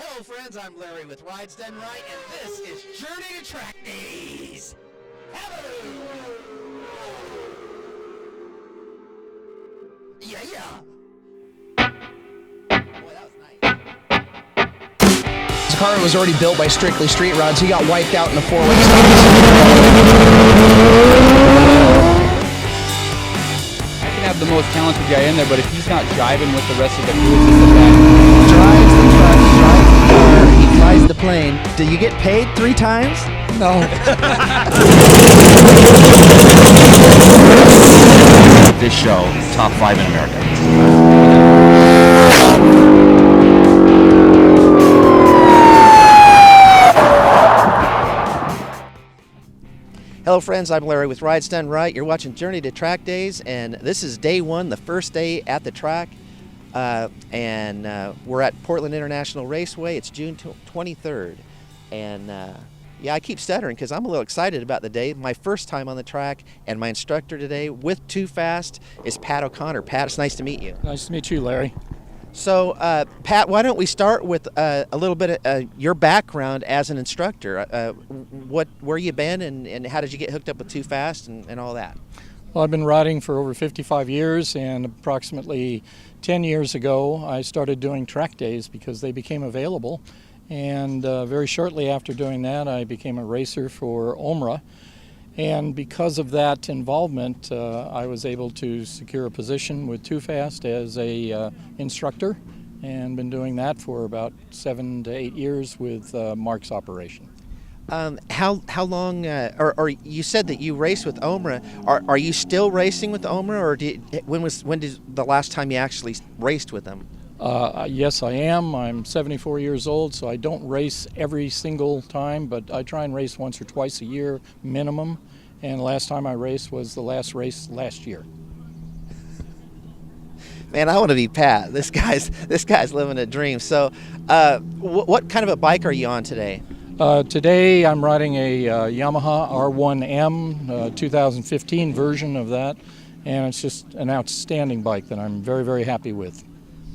Hello friends, I'm Larry with Rides Done Right, and this is Journey to Track Days. Hello! Yeah. Boy, that was nice. His car was already built by Strictly Street Rods. He got wiped out in a four-way stop. I can have the most talented guy in there, but if he's not jiving with the rest of the crew, it's just a bad. Drives the truck, drives the car, he flies the plane. Do you get paid 3 times? No. This show, top 5 in America. Hello friends, I'm Larry with Rides Done Right. You're watching Journey to Track Days, and this is day 1, the first day at the track. We're at Portland International Raceway. It's June 23rd. And yeah, I keep stuttering because I'm a little excited about the day. My first time on the track, and my instructor today with Too Fast is Pat O'Connor. Pat, it's nice to meet you. Nice to meet you, Larry. So, Pat, why don't we start with a little bit of your background as an instructor? Where you been, and how did you get hooked up with Too Fast and all that? Well, I've been riding for over 55 years, and approximately 10 years ago, I started doing track days because they became available. And very shortly after doing that, I became a racer for OMRA. And because of that involvement, I was able to secure a position with Too Fast as a instructor, and been doing that for about 7 to 8 years with Mark's operation. How long? Or you said that you raced with OMRA. Are you still racing with OMRA, or when did the last time you actually raced with them? Yes, I am. I'm 74 years old, so I don't race every single time, but I try and race once or twice a year minimum. And the last time I raced was the last race last year. Man, I want to be Pat. This guy's living a dream. So, what kind of a bike are you on today? Today I'm riding a Yamaha R1M 2015 version of that, and it's just an outstanding bike that I'm very, very happy with.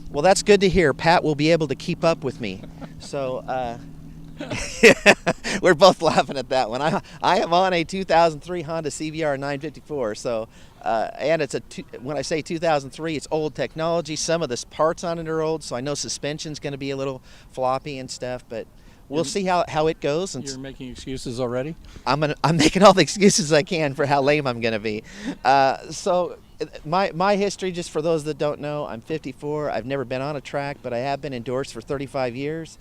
Well, that's good to hear. Pat will be able to keep up with me. So we're both laughing at that one. I am on a 2003 Honda CBR 954. So and it's when I say 2003, it's old technology. Some of the parts on it are old, so I know suspension's going to be a little floppy and stuff, but we'll see how it goes. And you're making excuses already? I'm making all the excuses I can for how lame I'm going to be. So my history, just for those that don't know, I'm 54. I've never been on a track, but I have been endorsed for 35 years.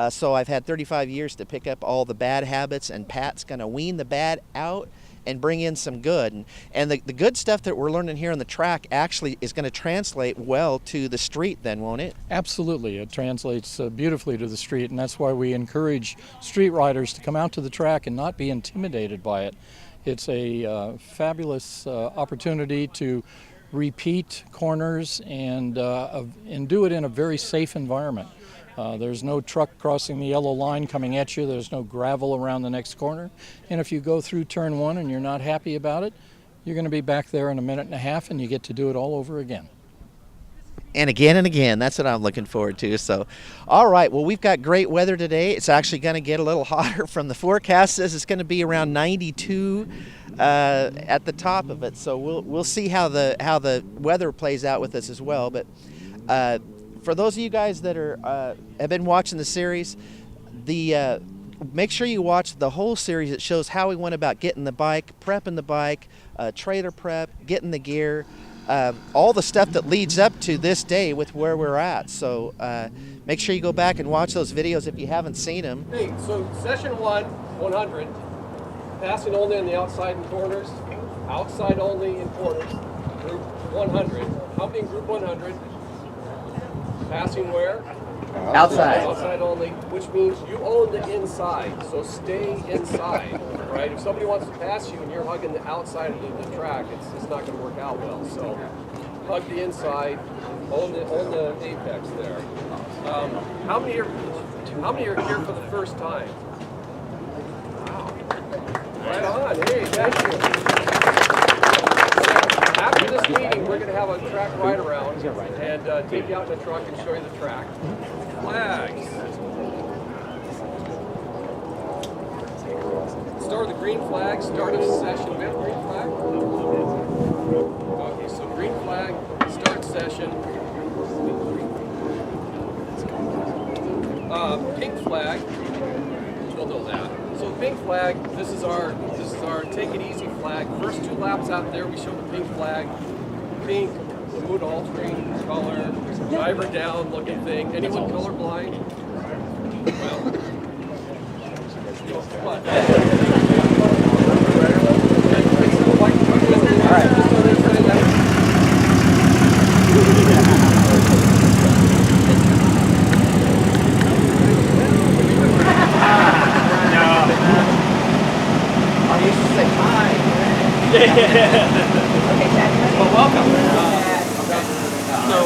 So I've had 35 years to pick up all the bad habits, and Pat's going to wean the bad out and bring in some good. And the good stuff that we're learning here on the track actually is going to translate well to the street then, won't it? Absolutely. It translates beautifully to the street, and that's why we encourage street riders to come out to the track and not be intimidated by it. It's a fabulous opportunity to repeat corners and do it in a very safe environment. There's no truck crossing the yellow line coming at you. There's no gravel around the next corner. And if you go through turn 1 and you're not happy about it, you're going to be back there in a minute and a half, and you get to do it all over again. And again. That's what I'm looking forward to. So, all right. Well, we've got great weather today. It's actually going to get a little hotter. From the forecast says it's going to be around 92 at the top of it. So we'll see how the weather plays out with us as well. But for those of you guys that have been watching the series, make sure you watch the whole series. It shows how we went about getting the bike, prepping the bike, trailer prep, getting the gear. All the stuff that leads up to this day with where we're at. So make sure you go back and watch those videos if you haven't seen them. Hey, so session 100, passing only on the outside and corners, outside only in corners, group 100. How many in group 100? Passing where? Outside. Outside only, which means you own the inside, so stay inside, right? If somebody wants to pass you and you're hugging the outside of the track, it's not going to work out well. So hug the inside, own the apex there. How many are here for the first time? Wow. Right on. Hey, thank you. After this meeting, we're going to have a track ride around and take you out in the truck and show you the track. Flags. flag, start of session. We have a green flag? Okay, so green flag, start session. Pink flag, we'll know that. So pink flag, this is our take it easy flag. First 2 laps out there, we show the pink flag. Pink, the mood altering color, driver down looking thing. Anyone colorblind? Well, what? All right. Well, welcome. So,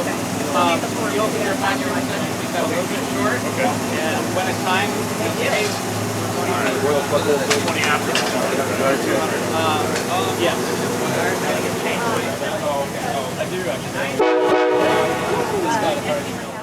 you open your find your session, please have a little bit short. Okay. And when it's time, yes. We'll put the 20 after. Yes. Oh, okay. Oh, I do actually. This got a hard.